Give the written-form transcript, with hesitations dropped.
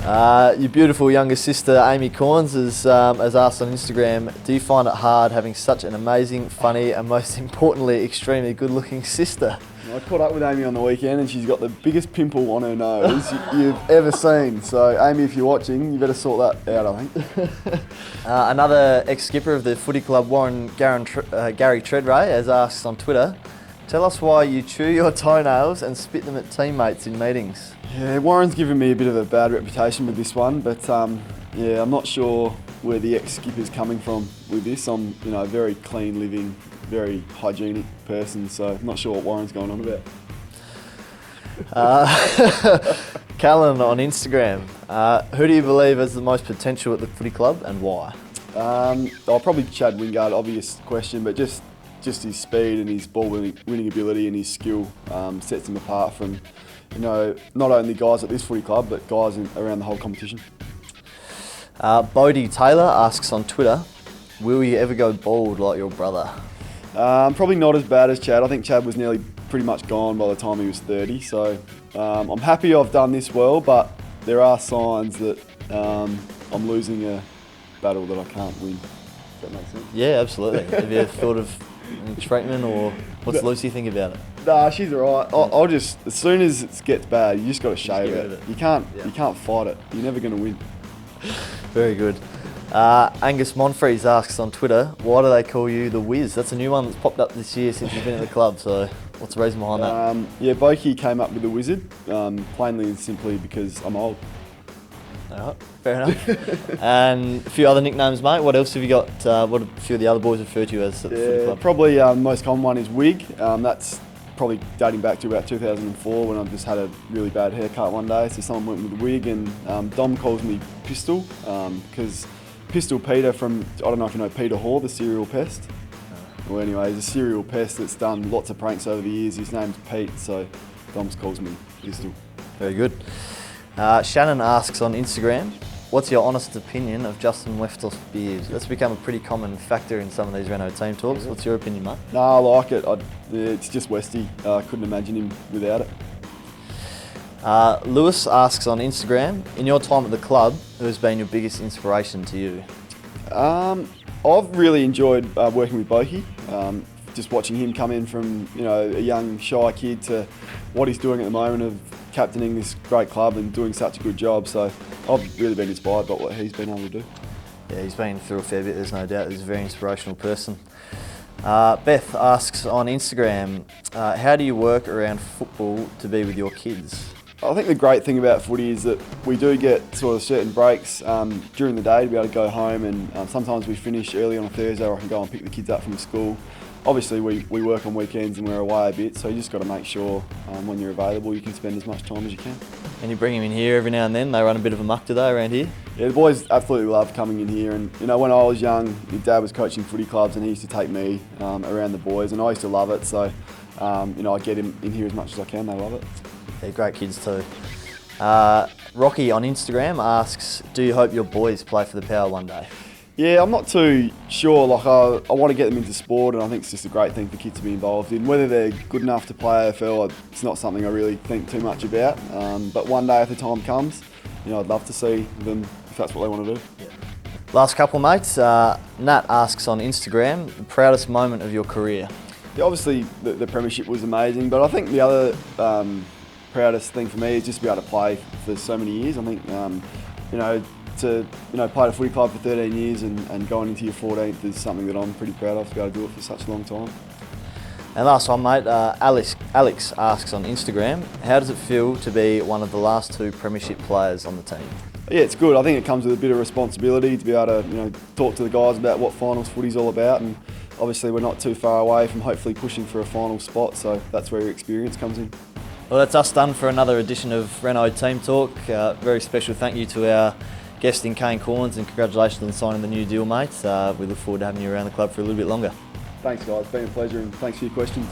Your beautiful younger sister, Amy Cornes, has asked on Instagram, do you find it hard having such an amazing, funny and most importantly, extremely good-looking sister? I caught up with Amy on the weekend and she's got the biggest pimple on her nose you've ever seen. So Amy, if you're watching, you better sort that out, I think. Another ex-skipper of the footy club, Warren Tredrea, has asked on Twitter, tell us why you chew your toenails and spit them at teammates in meetings. Yeah, Warren's given me a bit of a bad reputation with this one, but yeah, I'm not sure where the ex-skipper's coming from with this. I'm, a very clean living, very hygienic person, so I'm not sure what Warren's going on about. Callan on Instagram, who do you believe has the most potential at the footy club and why? Probably Chad Wingard, obvious question, but just his speed and his ball winning ability and his skill sets him apart from, not only guys at this footy club, but guys around the whole competition. Bodie Taylor asks on Twitter, will you ever go bald like your brother? Probably not as bad as Chad. I think Chad was nearly pretty much gone by the time he was 30, so I'm happy I've done this well, but there are signs that I'm losing a battle that I can't win. Does that make sense? Yeah, absolutely. Have you thought of treatment, or what's Lucy think about it? Nah, she's alright. I'll just, as soon as it gets bad, you just got to shave it. You can't fight it. You're never going to win. Very good. Angus Monfries asks on Twitter, why do they call you the Wiz? That's a new one that's popped up this year since you've been at the club, so what's the reason behind that? Yeah, Boki came up with the Wizard, plainly and simply because I'm old. Alright, fair enough. And a few other nicknames, mate. What else have you got? What a few of the other boys refer to you as at the footy club? Probably the most common one is Wig. That's probably dating back to about 2004 when I just had a really bad haircut one day, so someone went with a wig, and Dom calls me Pistol because Pistol Peter from, I don't know if you know Peter Hall, the serial pest. Well, anyway, he's a serial pest that's done lots of pranks over the years. His name's Pete, so Dom calls me Pistol. Very good. Shannon asks on Instagram, what's your honest opinion of Justin Weftoff's beard? That's become a pretty common factor in some of these Renault team talks. What's your opinion, mate? No, I like it. It's just Westy. I couldn't imagine him without it. Lewis asks on Instagram, in your time at the club, who has been your biggest inspiration to you? I've really enjoyed working with Boki. Just watching him come in from a young shy kid to what he's doing at the moment of captaining this great club and doing such a good job. So I've really been inspired by what he's been able to do. Yeah, he's been through a fair bit, there's no doubt. He's a very inspirational person. Beth asks on Instagram, how do you work around football to be with your kids? I think the great thing about footy is that we do get sort of certain breaks during the day to be able to go home, and sometimes we finish early on a Thursday, or I can go and pick the kids up from school. Obviously we work on weekends and we're away a bit, so you just got to make sure when you're available you can spend as much time as you can. And you bring them in here every now and then, they run a bit of a muck today around here? Yeah, the boys absolutely love coming in here, and when I was young, my dad was coaching footy clubs and he used to take me around the boys, and I used to love it, so I get him in here as much as I can. They love it. They're great kids too. Rocky on Instagram asks, do you hope your boys play for the Power one day? Yeah, I'm not too sure. I want to get them into sport, and I think it's just a great thing for kids to be involved in. Whether they're good enough to play AFL, it's not something I really think too much about. But one day if the time comes, I'd love to see them if that's what they want to do. Yeah. Last couple, mates. Nat asks on Instagram, the proudest moment of your career? Yeah, obviously the premiership was amazing, but I think the other proudest thing for me is just to be able to play for so many years. I think to play at a footy club for 13 years and going into your 14th is something that I'm pretty proud of, to be able to do it for such a long time. And last one, mate, Alex asks on Instagram, how does it feel to be one of the last two premiership players on the team? Yeah, it's good. I think it comes with a bit of responsibility to be able to talk to the guys about what finals footy's all about, and obviously we're not too far away from hopefully pushing for a final spot, so that's where your experience comes in. Well, that's us done for another edition of Renault Team Talk. Very special thank you to our guest in Kane Cornes, and congratulations on signing the new deal, mate. We look forward to having you around the club for a little bit longer. Thanks, guys. It's been a pleasure, and thanks for your questions.